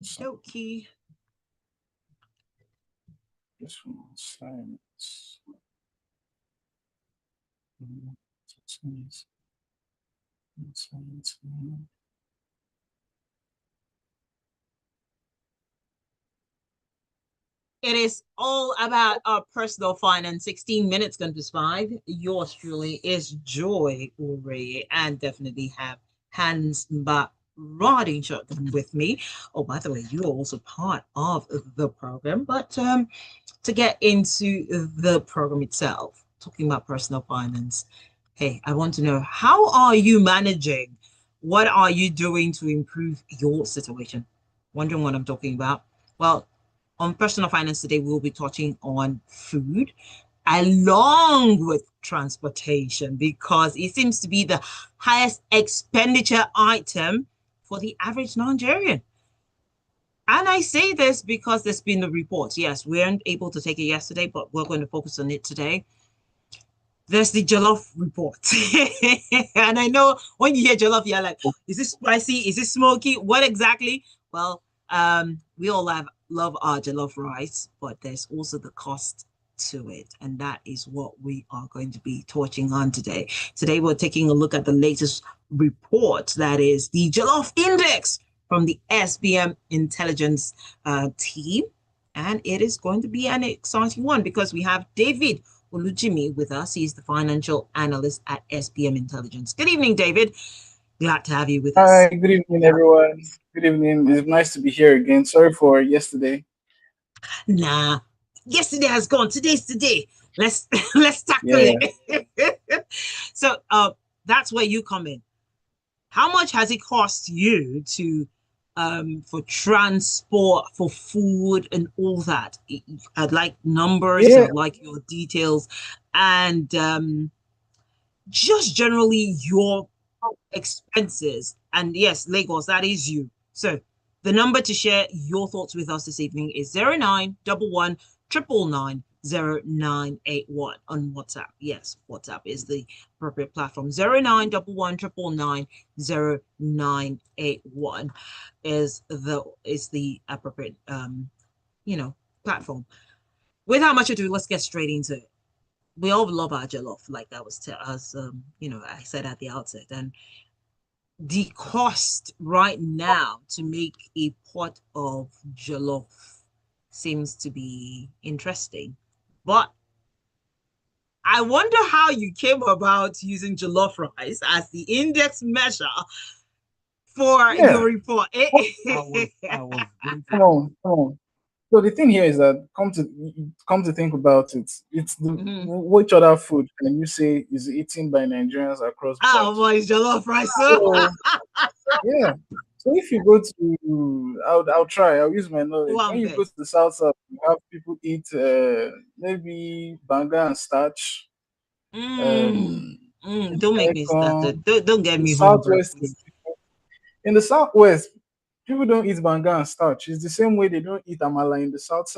Okay. This one, science. Science. Science. It is all about our personal finance. 16 minutes gone to 5. Yours truly is Joy Ure, and definitely have Hans Mba riding shotgun with me. Oh, by the way, you are also part of the program. But to get into the program itself, talking about personal finance, hey, I want to know, how are you managing? What are you doing to improve your situation? Wondering what I'm talking about? Well, on personal finance today, we'll be touching on food along with transportation because it seems to be the highest expenditure item for the average Nigerian. And I say this because there's been the report. Yes, we weren't able to take it yesterday, but we're going to focus on it today. There's the Jollof report. And I know when you hear Jollof, you're like, is it spicy? Is it smoky? What exactly? Well, we all love our Jollof rice, but there's also the cost to it. And that is what we are going to be touching on today. Today, we're taking a look at the latest report, that is the Jollof Index from the SBM Intelligence team. And it is going to be an exciting one because we have David Olujinmi with us. He's the financial analyst at SBM Intelligence. Good evening, David. Glad to have you with us. Hi, good evening, everyone. Good evening. It's nice to be here again. Sorry for yesterday. Nah, yesterday has gone. Today's today. Let's let's tackle Yeah. it. So that's where you come in. How much has it cost you to for transport, for food and all that? I'd like numbers, Yeah. I'd like your details, and just generally your expenses. And yes, Lagos, that is you. So the number to share your thoughts with us this evening is 0911 999 0981 on WhatsApp. Yes, WhatsApp is the appropriate platform. 0911 999 0981 is the appropriate platform. With how much ado, let's get straight into it. We all love our jollof, like that was as I said at the outset, and the cost right now to make a pot of jollof seems to be interesting. But I wonder how you came about using jollof rice as the index measure for your Yeah. report. I was going Come to. on. Come on. So the thing here is that come to think about it, it's the Mhm. which other food can you say is eaten by Nigerians across board? Oh, boy, it's jollof rice. So yeah. So if you go to, I'll try. I'll use my knowledge. When One you go bit. to the south, you have people eat maybe banga and starch, Mm, um, don't make me start. corn. Don't get The me hungry, southwest is please. different. In the southwest, people don't eat banga and starch. It's the same way they don't eat amala in the south.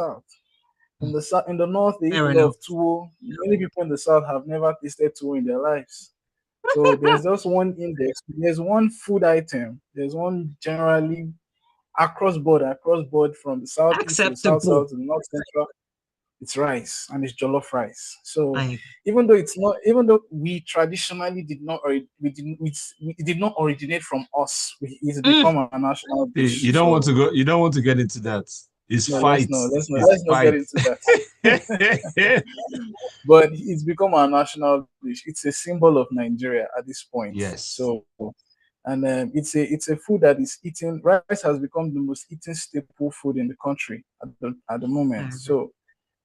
In the north, they eat Fair a lot enough. of tuwo. Many people in the south have never tasted tuwo in their lives. So there's just one index. There's one food item. There's one generally across board from the southeast to the south Acceptable. south to the north central. It's rice and it's jollof rice. So I even though we traditionally did not, or it did not originate from us, it's mm, become a national Hey, dish. you don't want So to go. You don't want to get into that. It's no, fights. It's let's not get fights. into that. But it's become our national dish. It's a symbol of Nigeria at this point. Yes. So, and it's a food that is eaten. Rice has become the most eaten staple food in the country at the moment. I agree. So,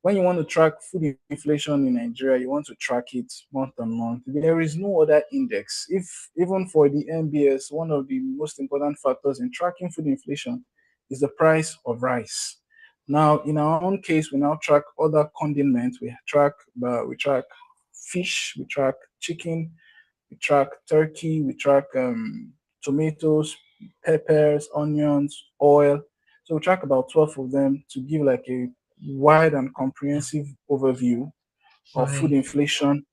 when you want to track food inflation in Nigeria, you want to track it month on month. There is no other index. If even for the MBS, one of the most important factors in tracking food inflation is the price of rice. Now, in our own case, we now track other condiments. We track fish, we track chicken, we track turkey, we track tomatoes, peppers, onions, oil. So we track about 12 of them to give like a wide and comprehensive overview of food Right. inflation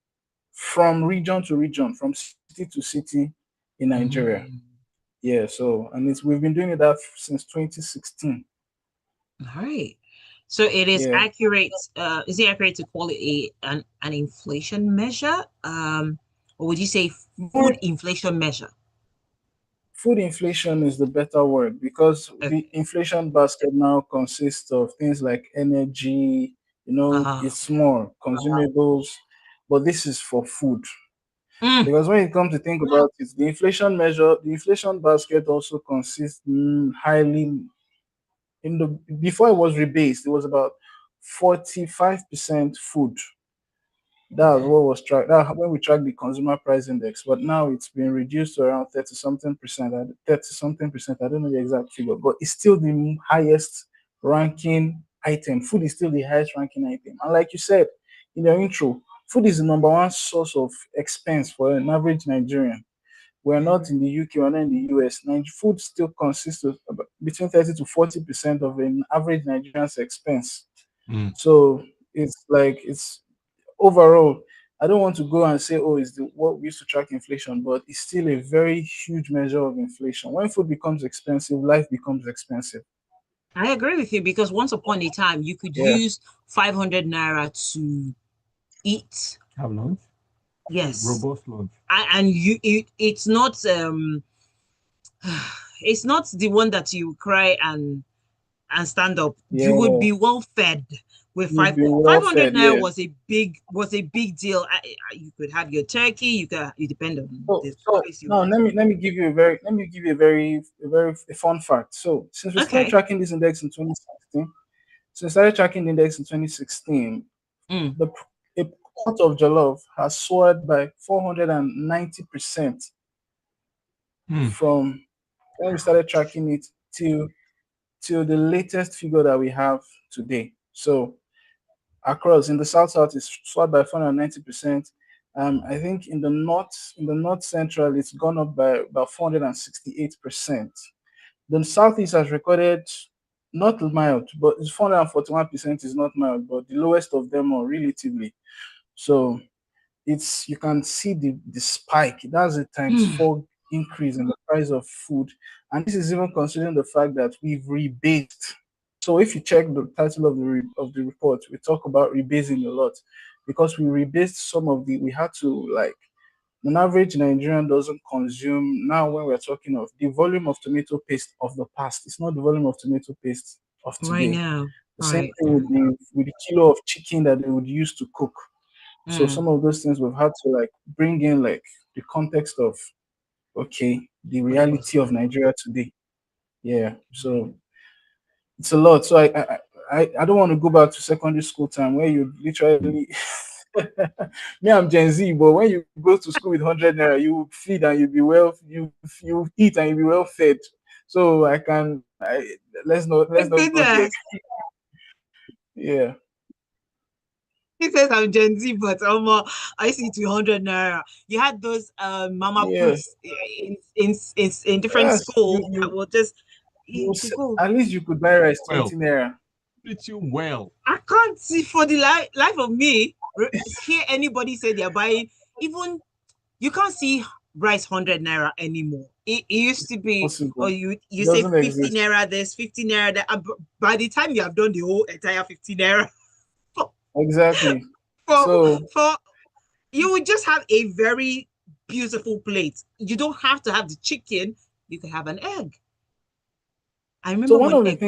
from region to region, from city to city in Nigeria. Mm. Yeah, so and it's we've been doing it that since 2016. All right. So it is Yeah. accurate. Is it accurate to call it an inflation measure? Or would you say food Food inflation measure? food inflation is the better word because Okay. the inflation basket now consists of things like energy, Uh-huh. it's more consumables, but this is for food. Mm, Because when you come to think about it, the inflation basket also consists highly in the before it was rebased, it was about 45% food. That's okay. what was tracked. That when we track the consumer price index, but now it's been reduced to around 30 something percent. 30 something percent. I don't know the exact figure, but it's still the highest ranking item. Food is still the highest ranking item. And like you said in your intro, food is the number one source of expense for an average Nigerian. We're not Mhm. in the UK, we're not in the US. Food still consists of between 30 to 40% of an average Nigerian's expense. Mm. So it's like it's overall, I don't want to go and say, oh, it's what we used to track inflation, but it's still a very huge measure of inflation. When food becomes expensive, life becomes expensive. I agree with you because once upon a time you could Yeah, use 500 naira to eat. Have lunch. Yes. Robust lunch. And it's not it's not the one that you cry and stand up. You would yeah, be well fed with you've been well 500 fed. naira Yeah. was a big deal. You could have your turkey. You depend on So, the so place you now are. let me give you a fun fact. So since we started Okay. tracking this index in 2016, since we started tracking the index in 2016, Mm. the a pot of jollof has soared by 490% Mm. from when we started tracking it till the latest figure that we have today. So across in the south it's soared by 490%. I think in the north central it's gone up by about 468%. The southeast has recorded not mild, but it's 441% is not mild, but the lowest of them are relatively. So it's you can see the spike. That's a times Mm. four increase in the price of food, and this is even considering the fact that we've rebased. So if you check the title of of the report, we talk about rebasing a lot because we rebased some of the. We had to like an average Nigerian doesn't consume now when we're talking of the volume of tomato paste of the past. It's not the volume of tomato paste of Right today. now. The same Right. thing with the kilo of chicken that they would use to cook. So Mm. some of those things we've had to like bring in like the context of okay, the What it was reality of like. Nigeria today. Yeah. So it's a lot. So I don't want to go back to secondary school time where you literally me, I'm Gen Z, but when you go to school with 100 naira, you feed and you eat and you be well fed. So let's not go there. Goodness. Yeah. He says I'm Gen Z, but I see 200 naira. You had those mama Yeah. puts in different Yes. schools that will just you could go. At least you could buy rice Well, 20 naira. treat you well. I can't see for the life of me hear anybody say they're buying even you can't see rice 100 naira anymore. It used to be, or Possible. you It say doesn't 50 exist. naira, there's 50 naira there. By the time you have done the whole entire 50 naira for, Exactly. for, So for you would just have a very beautiful plate. You don't have to have the chicken. You could have an egg. I so remember when egg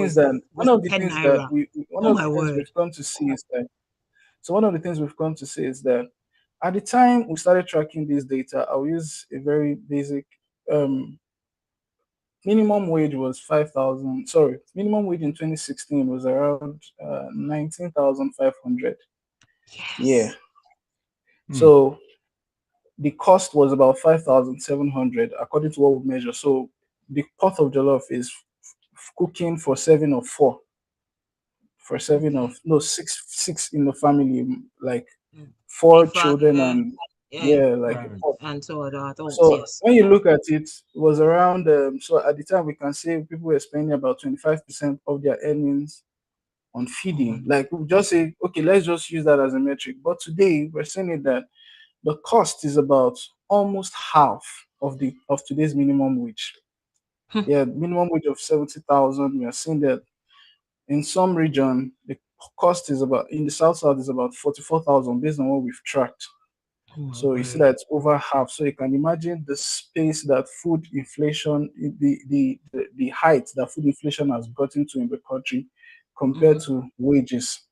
one was of the 10 things that naira. one Oh of my the things word. we've come to see is that so one of the things we've come to see is that at the time we started tracking this data, I'll use a very basic um minimum wage was 5,000. Sorry, minimum wage in 2016 was around 19,500. Yeah. Yes. Mm. So the cost was about 5,700 according to what we measure. So the pot of jollof is cooking for seven or four, for seven of Okay. no six in the family, like Mm. A four children father, and yeah, yeah, like a Right. pot. and so are the adults. So Yes. when you look at it, it was around so at the time we can say people were spending about 25% of their earnings on feeding. Mm. Like we just say, okay, let's just use that as a metric. But today we're saying it that the cost is about almost half of today's minimum wage. Yeah, minimum wage of 70,000. We are seeing that in some region the cost is about in the south is about 44,000 based on what we've tracked. Oh, So you see that it's over half. So you can imagine the space that food inflation, the height that food inflation has gotten to in the country compared mm-hmm, to wages.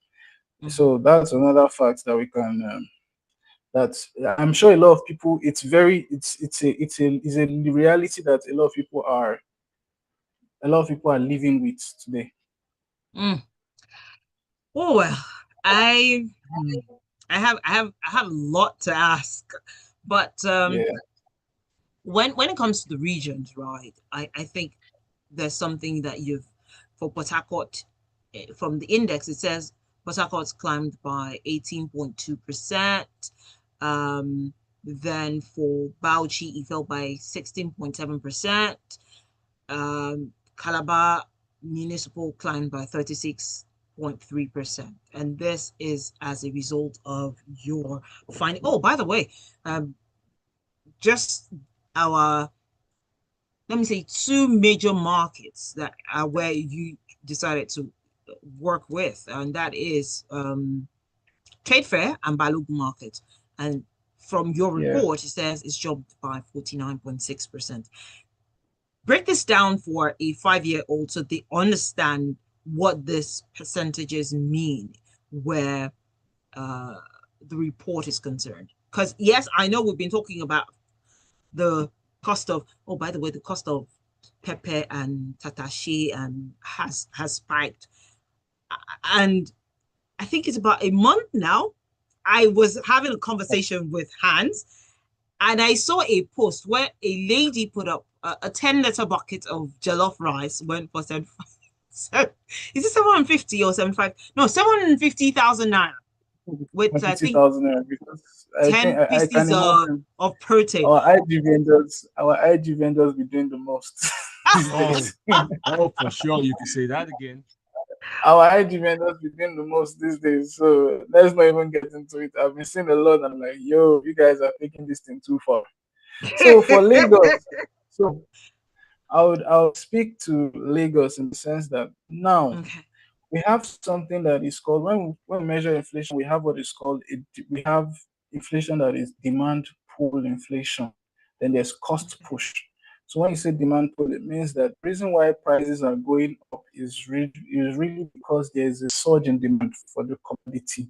mm-hmm. So that's another fact that we can. That I'm sure a lot of people. It's very. It's a reality that a lot of people are living with today. Mm. Oh well, I hmm, I have a lot to ask, but Yeah, when it comes to the regions, right? I think there's something that you've for Port Harcourt from the index. It says Port Harcourt's climbed by 18.2%. Um, then for Bauchi, it fell by 16.7%. Calabar municipal climbed by 36.3%. And this is as a result of your finding. Oh, by the way, um, just our, let me say, two major markets that are where you decided to work with, and that is Trade Fair and Balogun Market. And from your yeah, report, it says it's jumped by 49.6%. Break this down for a 5-year-old so they understand what these percentages mean where uh, the report is concerned. Because, yes, I know we've been talking about the cost of, oh, by the way, the cost of pepper and tatashi and has spiked. And I think it's about a month now. I was having a conversation with Hans, and I saw a post where a lady put up a 10-liter bucket of jollof rice went for 75. So, is it 750 or 75? No, 750,000 naira with I think 50,000 naira because I think 10 I can pieces imagine of protein. our IG vendors be doing the most these Oh, days. oh, for sure. You can say that again. Our IG vendors be doing the most these days. So let's not even get into it. I've been seeing a lot. I'm like, yo, you guys are taking this thing too far. So for Lagos, so I would speak to Lagos in the sense that now Okay. we have something that is called when we measure inflation, we have what is called we have inflation that is demand pull inflation. Then there's cost Okay. push. So when you say demand pull, it means that the reason why prices are going up is really because there's a surge in demand for the commodity,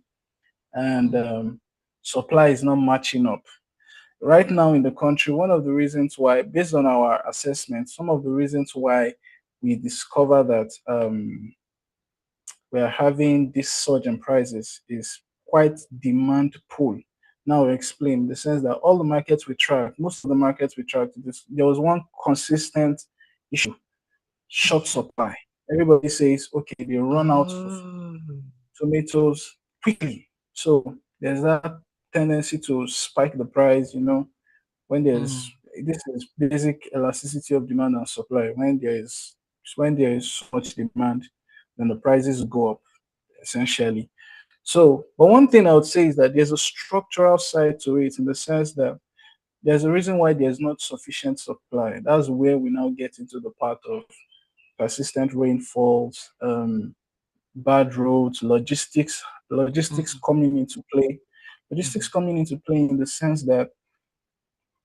and Mm, supply is not matching up. Right now in the country, one of the reasons why, based on our assessment, some of the reasons why we discover that we are having this surge in prices is quite demand pull. Now I'll explain in the sense that all the markets we track, most of the markets we track, there was one consistent issue: short okay. supply. Everybody says, okay, they run out of Oh. tomatoes quickly. So there's that tendency to spike the price, when Mm, this is basic elasticity of demand and supply. When there is so much demand, then the prices go up essentially. So, but one thing I would say is that there's a structural side to it in the sense that there's a reason why there's not sufficient supply. That's where we now get into the part of persistent rainfalls, bad roads, logistics mhm. coming into play. Logistics Mhm. coming into play in the sense that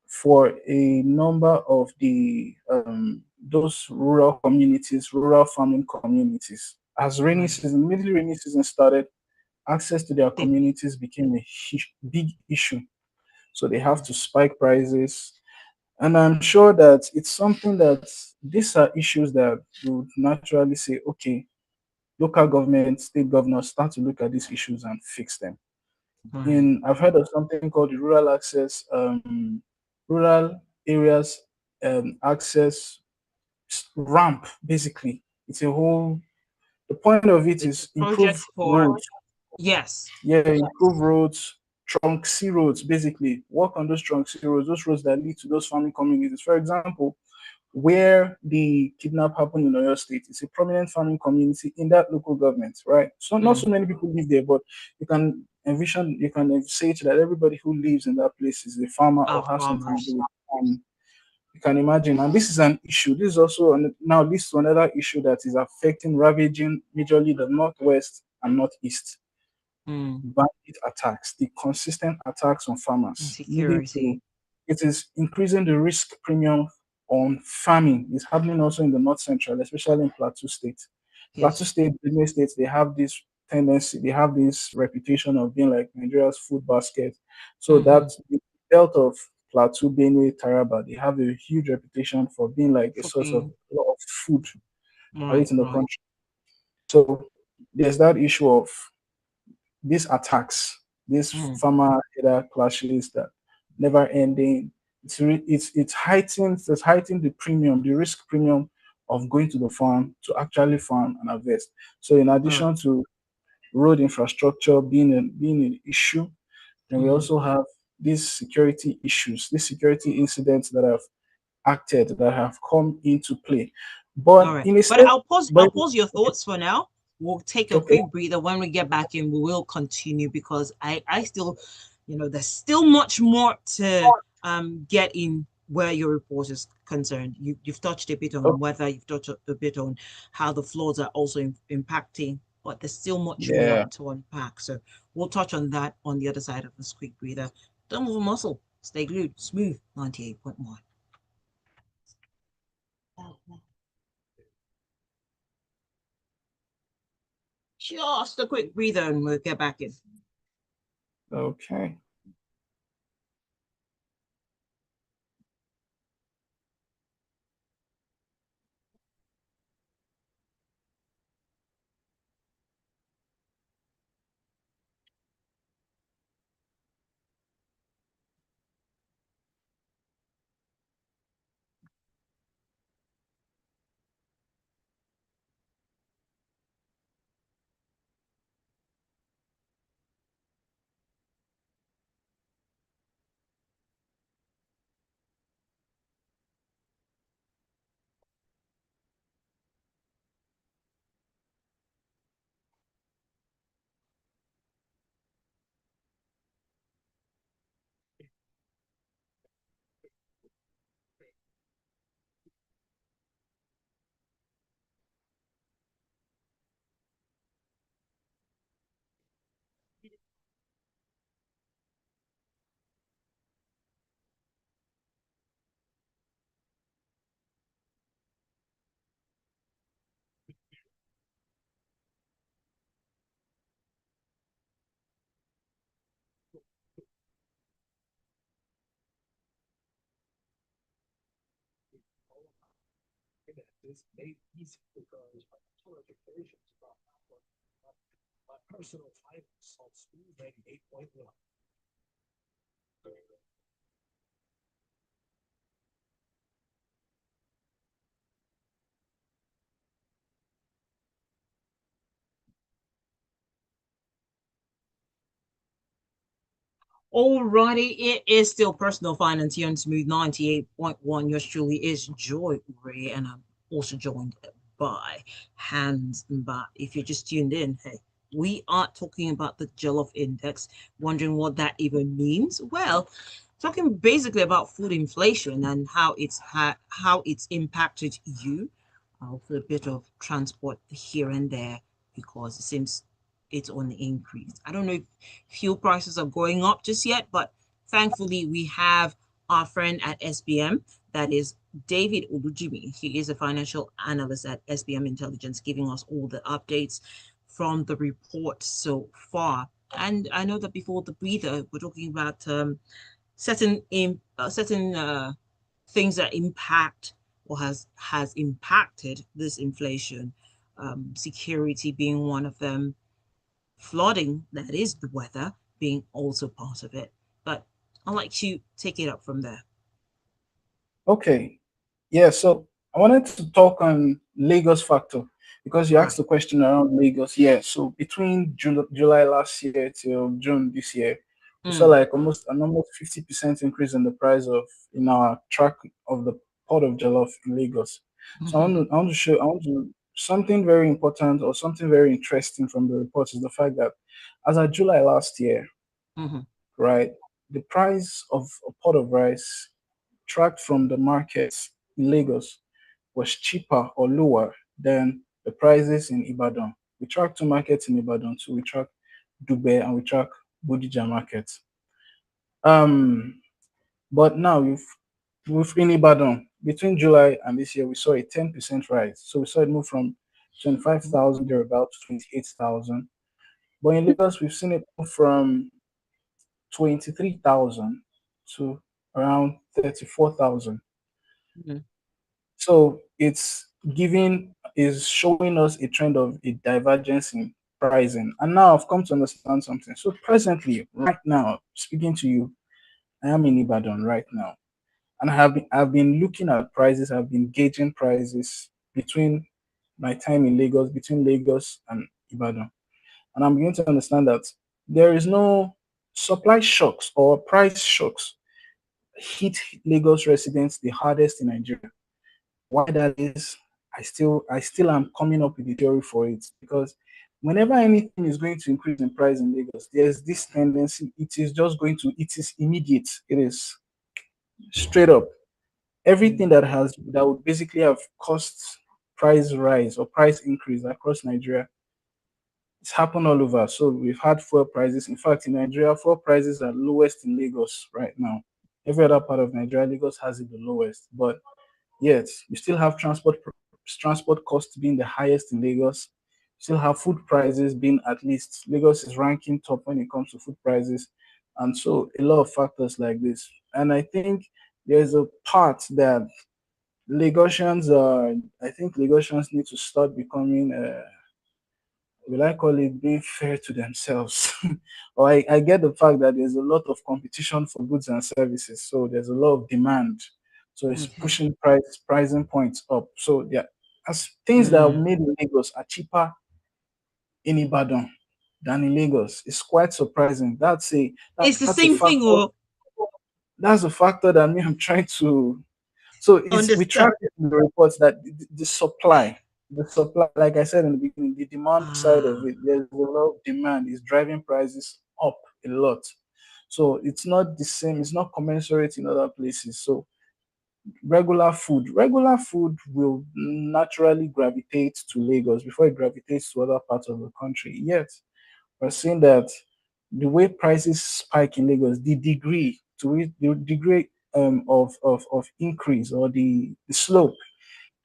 for a number of the those rural communities, rural farming communities, as Right. immediately rainy season started, access to their They, communities became a big issue. So they have mm, to spike prices. And I'm sure that it's something that these are issues that you would naturally say, okay, local government, state governors start to look at these issues and fix them. right. I've heard of something called the rural access, rural areas access ramp. Basically, it's a whole. The point of it It's a is improve project for, roads. yes. Yeah, improve roads, trunk C roads. Basically, work on those trunk C roads, those roads that lead to those farming communities. For example, where the kidnap happened in Oyo State, it's a prominent farming community in that local government, right? So not Mm, so many people live there, but you can say that everybody who lives in that place is a farmer our or has something to farmers. do with farming. You can imagine, and this is an issue. This is also now this to another issue that is affecting, ravaging majorly the northwest and northeast. Mm. Bandit attacks, the consistent attacks on farmers, leading to Insecurity. it is increasing the risk premium on farming. It's happening also in the north central, especially in Plateau State. Plateau Yes. State, Benue States, they have this tendency, they have this reputation of being like Nigeria's food basket. So that Mm-hmm. the belt of Plateau, Benue, Taraba, they have a huge reputation for being like a For source of being a lot of food right, right in the right. country. So there's that issue of these attacks, these Mm. farmer header clashes that never ending. It's heightened the premium, the risk premium of going to the farm to actually farm and harvest. So in Right. addition to road infrastructure being an issue, then we Mm-hmm. also have these security issues, these security incidents that have acted, that have come into play. All But right. in a But state, I'll but pause your thoughts for now. We'll take a okay, quick breather. When we get back in, we will continue because I still, there's still much more to get in where your report is concerned. You've touched a bit on oh, weather, you've touched a bit on how the floods are also impacting, but there's still much more yeah, to unpack. So we'll touch on that on the other side of this quick breather. Don't move a muscle. Stay glued. Smooth 98.1. Just a quick breather and we'll get back in. okay. Alrighty, it is still personal finance here on Smooth 98.1. Yours truly is Joy Ray, and I'm also joined by Hans. But if you're just tuned in, hey, we are talking about the Jollof Index, wondering what that even means. Well, talking basically about food inflation and how it's impacted you. Also a bit of transport here and there because it seems it's on the increase. I don't know if fuel prices are going up just yet, but thankfully we have our friend at SBM, that is David Olujinmi. He is a financial analyst at SBM Intelligence, giving us all the updates from the report so far. And I know that before the breather, we're talking about certain things that impact or has impacted this inflation. Security being one of them, flooding, that is the weather, being also part of it. But I'd like to take it up from there. Okay. Yeah, so I wanted to talk on Lagos factor because you asked Right. the question around Lagos. Yeah, so between July last year till June this year, we saw Mm, like almost 50% increase in the price of in our track of the port of Jollof in Lagos. So mm-hmm, I want to something very important or something very interesting from the report is the fact that as of July last year, mm-hmm. right, the price of a pot of rice tracked from the markets in Lagos was cheaper or lower than the prices in Ibadan. We track two markets in Ibadan too. We track Dubai and we track Bodija market. Um, but now we've in Ibadan between July and this year we saw a 10% rise. So we saw it move from 25,000 thereabout to 28,000. But in Lagos we've seen it move from 23,000 to around 34,000. Mhm. So it's giving is showing us a trend of a divergence in pricing. And now I've come to understand something. So presently, right now, speaking to you, I am in Ibadan right now. And I've been looking at prices, I've been gauging prices between my time in Lagos, between Lagos and Ibadan. And I'm beginning to understand that there is no supply shocks or price shocks hit Lagos residents the hardest in Nigeria. Why that is, I still am coming up with a theory for it, because whenever anything is going to increase in price in Lagos, there's this tendency it is immediate. It is straight up. Everything that would basically have cost price rise or price increase across Nigeria, it's happened all over. So we've had fuel prices. In fact, in Nigeria, fuel prices are lowest in Lagos right now. Every other part of Nigeria, Lagos has it the lowest. But yet, you still have transport costs being the highest in Lagos. You still have food prices being, at least Lagos is ranking top when it comes to food prices, and so a lot of factors like this. And I think there's a part that Lagosians are. I think Lagosians need to start becoming. Will I call it being fair to themselves? Or I get the fact that there's a lot of competition for goods and services, so there's a lot of demand, so it's Mhm. pushing pricing points up. So yeah, as things that are Mm. made in Lagos are cheaper in Ibadan than in Lagos. It's quite surprising. It's the That's a same thing, factor. or That's a factor that me I'm trying to. So it's we understand. track it in the reports that the supply, like I said in the beginning, the demand side of Ah. it, there's a lot of demand is driving prices up a lot. So it's not the same, it's not commensurate in other places. So regular food will naturally gravitate to Lagos before it gravitates to other parts of the country. Yet we're seeing that the way prices spike in Lagos, the degree of increase, or the slope,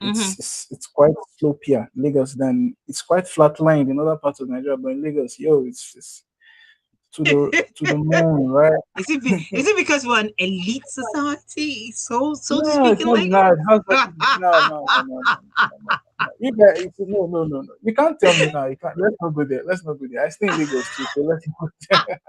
Mm-hmm. it's quite slopier in Lagos than it's quite flatlined in other parts of Nigeria, but in Lagos, yo, it's to the moon, right? Is it because we're an elite society, so to No, speak, it's in not that. How's that? Lagos? No, no, no, no, no, no, no, no. You guys, no, no, no, no. You can't tell me now. You can't. Let's not go there. Let's not go there. I stay in Lagos too, so let's not go there.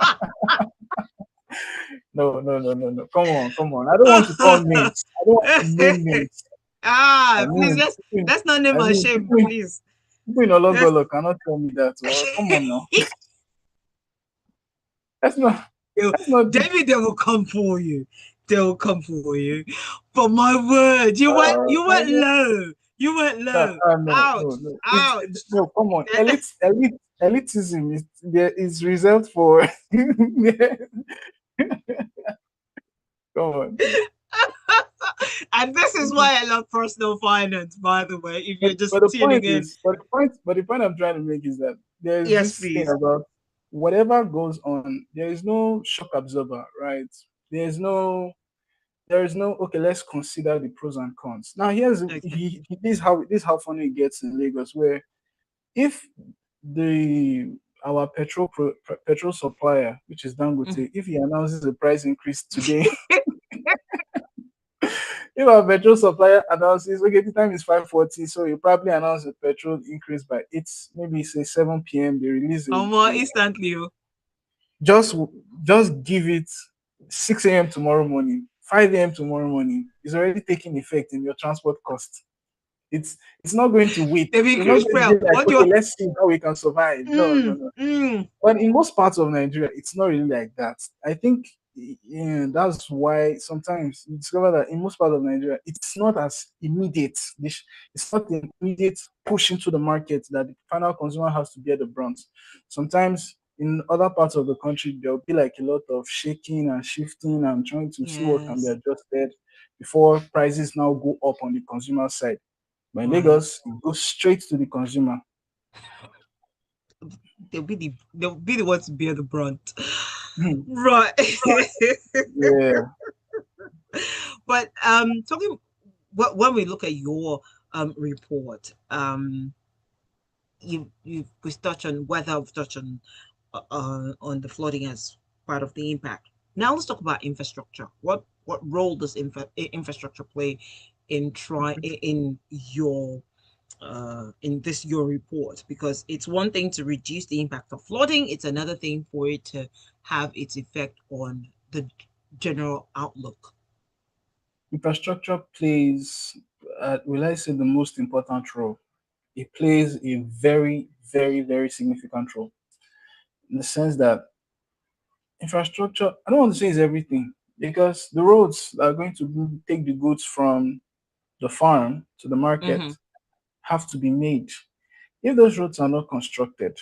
No, no, no, no, no. Come on, come on. I don't want to call names. I don't want to name names. I Please, mean, let's not name I our mean, shame, please. people in Let's Ologolo cannot tell me that. Well, come on now. That's not. That's not. David, they will come for you. They will come for you. But my word, you I went don't. low. You went That, low. no, no, Ouch. no. Ouch. No. Come on. Elitism is there is reserved for. Come on. And this is why I love personal finance, by the way, if you're But just the tuning point in. is, but the point I'm trying to make is that there is Yes, this thing please. about whatever goes on, there is no shock absorber, right? There's no, there is no. Okay, let's consider the pros and cons. Now, Okay. this is how funny it gets in Lagos, where if the our petrol supplier, which is Mhm. Dangote, if he announces a price increase today, if our petrol supplier announces, okay, the time is 5:40, so you probably announce a petrol increase by 8, maybe say 7 p.m. They release More instantly. Oh. just just give it 6 a.m. tomorrow morning, 5 a.m. tomorrow morning. It's already taking effect in your transport cost. It's not going to wait. They've It's not increased going to be fuel. like, What do okay, you let's see how we can survive. No, no, no. mm. But in most parts of Nigeria, it's not really like that. I think, yeah, that's why sometimes you discover that in most parts of Nigeria, it's not as immediate. It's not an immediate push into the market that the final consumer has to bear the brunt. Sometimes in other parts of the country, there'll be like a lot of shaking and shifting and trying to see what can be Yes. adjusted. before prices now go up on the consumer side. But in Right. Lagos, it goes straight to the consumer. They'll be the ones to bear the brunt. Hmm. Right. Yeah. But talking when we look at your report, we touched on weather, we've touched on the flooding as part of the impact. Now let's talk about infrastructure. What role does infrastructure play in your in this your report? Because it's one thing to reduce the impact of flooding, it's another thing for it to have its effect on the general outlook. Infrastructure plays, will I say, the most important role. It plays a very, very, very significant role in the sense that infrastructure, I don't want to say is everything, because the roads that are going to take the goods from the farm to the market Mm-hmm. have to be made. If those roads are not constructed,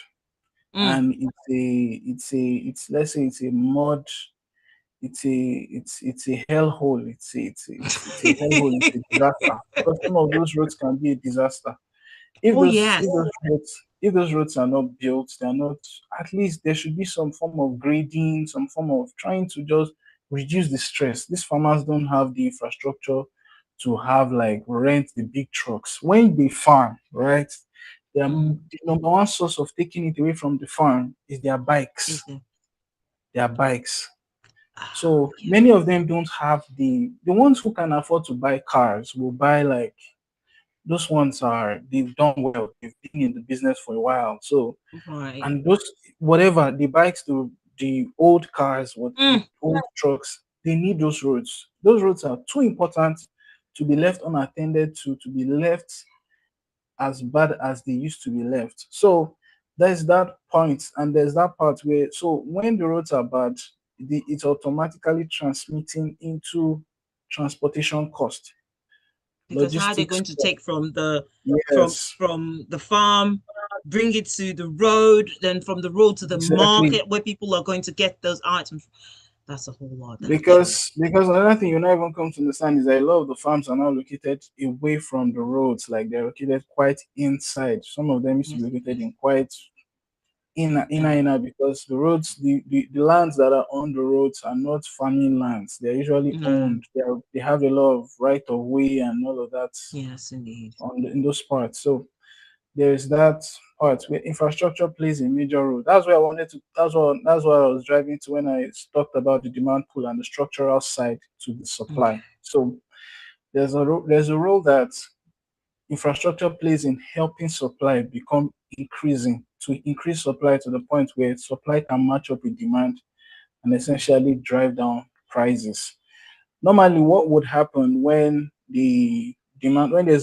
Mm. and it's let's say it's a mud, it's a hellhole, it's a hellhole, it's a disaster, because some of those roads can be a disaster. if Oh those if yes. those roads if those roads are not built, they're not, at least there should be some form of grading, some form of trying to just reduce the stress. These farmers don't have the infrastructure to have like rent the big trucks. When they farm, right? Mm. The number one source of taking it away from the farm is their Is bikes. there? Their bikes. Ah, So yeah. many of them don't have the ones who can afford to buy cars will buy like those ones are, they've done well. They've been in the business for a while. So, Right. and those, whatever the bikes, the old cars, what the Mm. old trucks, they need those roads. Those roads are too important to be left unattended to be left as bad as they used to be left. So there's that point, and there's that part where, so when the roads are bad, it's automatically transmitting into transportation cost, Because how are they logistics going to cost. take from the from Yes, from the farm, bring it to the road, then from the road to the exactly. market where people are going to get those items? That's a whole lot, actually. Because another thing you not even come to understand is that a lot of the farms are now located away from the roads, like they're located quite inside. Some of them used to be Yes, located indeed. in quite Yeah. inner, because the roads, the lands that are on the roads are not farming lands. They're usually No. owned. They have a lot of right of way and all of that Yes, indeed. in those parts. So there's that part where infrastructure plays a major role. That's why I wanted to. That's what I was driving to when I talked about the demand pool and the structural side to the Okay. supply. So there's a role that infrastructure plays in helping supply become increasing, to increase supply to the point where supply can match up with demand and essentially drive down prices. Normally, what would happen when the demand, when the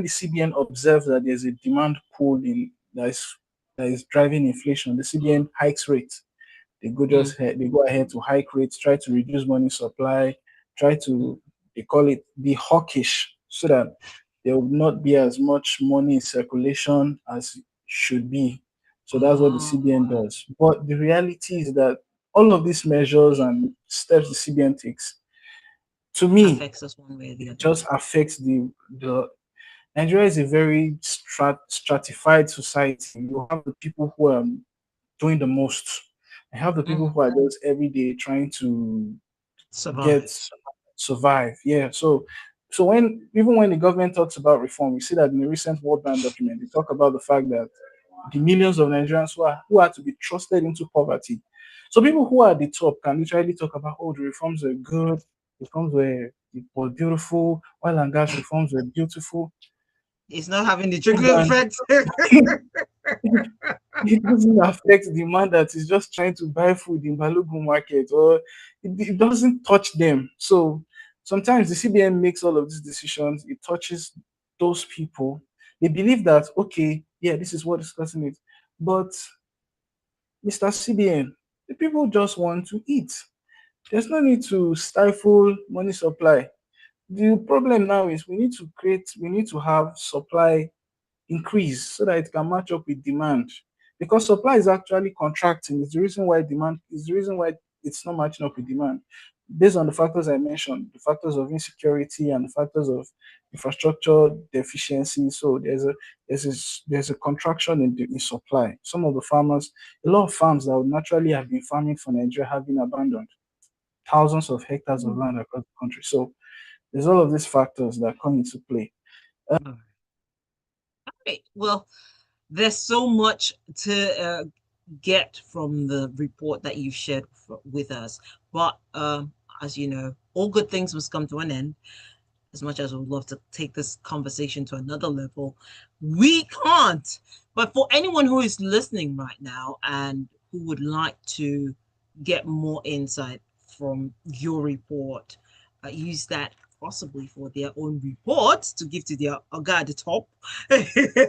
CBN observes that there's a demand pool in that is driving inflation, the CBN hikes rates. Mm. They go ahead to hike rates, try to reduce money supply, try Mm. to, they call it, be hawkish, so that there will not be as much money in circulation as should be. So that's what the Oh, CBN does. But the reality is that all of these measures and steps the CBN takes, to me, affects us one way or the it other. just affects the Nigeria is a very stratified society. You have the people who are doing the most. I have the people Mm. who are just every day trying to get Survive. survive. Yeah. So when, even when the government talks about reform, we see that in the recent World Bank document, they talk about the fact that the millions of Nigerians who are to be trusted into poverty. So people who are at the top can literally talk about, oh, the reforms were good, reforms were beautiful, oil and gas reforms were beautiful. It's not having the Hold trickle on. effect. It doesn't affect the man that is just trying to buy food in Balogun market, or it doesn't touch them. So sometimes the CBN makes all of these decisions, it touches those people. They believe that, okay, yeah, this is what is causing it. But Mr. CBN, the people just want to eat. There's no need to stifle money supply. The problem now is we need to have supply increase so that it can match up with demand. Because supply is actually contracting. It's the reason why it's not matching up with demand. based on the factors I mentioned, the factors of insecurity and the factors of infrastructure deficiency. So there's a contraction in supply. Some of the farmers, a lot of farms that would naturally have been farming for Nigeria have been abandoned. Thousands of hectares of land across the country. So there's all of these factors that come into play. Okay. Well, there's so much to get from the report that you've shared with us. But as you know, all good things must come to an end. As much as we would love to take this conversation to another level, we can't. But for anyone who is listening right now and who would like to get more insight from your report, use that possibly for their own reports to give to their guy at the top.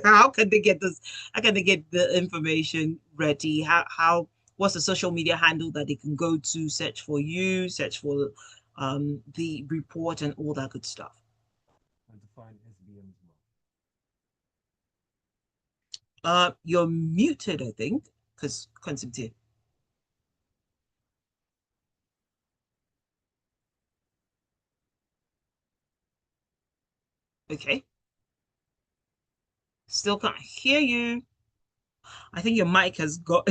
How can they get this? How can they get the information ready? How what's the social media handle that they can go to, search for you, search for the report and all that good stuff? And to find SBM as well. You're muted, I think, because Constantine. Okay. Still can't hear you. I think your mic has got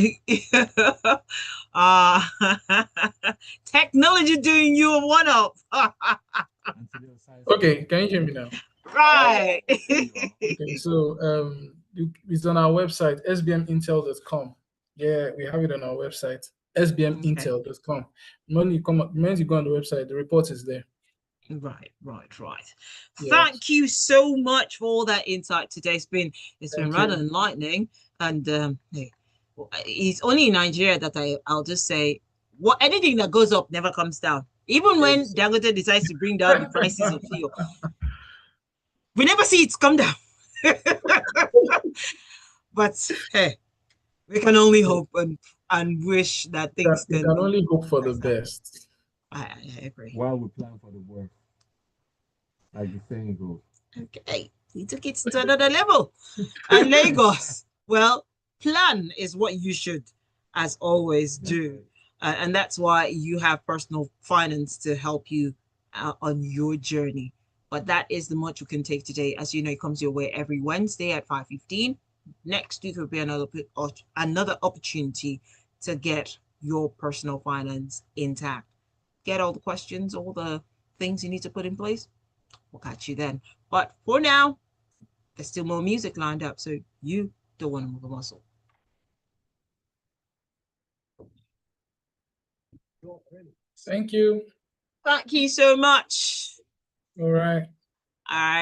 uh technology doing you a one up. Okay, can you hear me now? Right. Okay, so it's on our website, sbmintel.com. Yeah, we have it on our website, sbmintel.com. When you go on the website, the report is there. Right. Yes. Thank you so much for all that insight today. It's been rather enlightening, and it's only in Nigeria that I'll just say, anything that goes up never comes down. Even when Dangote decides to bring down the prices of fuel, we never see it come down. But hey, we can only hope and wish that things can only hope for the best. I agree. While we plan for the worst, like the saying goes. Okay, we took it to another level. And Lagos, well, plan is what you should, as always, do. And that's why you have personal finance to help you on your journey. But that is the much you can take today. As you know, it comes your way every Wednesday at 5:15. Next week will be another opportunity to get your personal finance intact. Get all the questions, all the things you need to put in place. We'll catch you then. But for now, there's still more music lined up, so you don't want to move a muscle. Thank you. Thank you so much. All right. All right.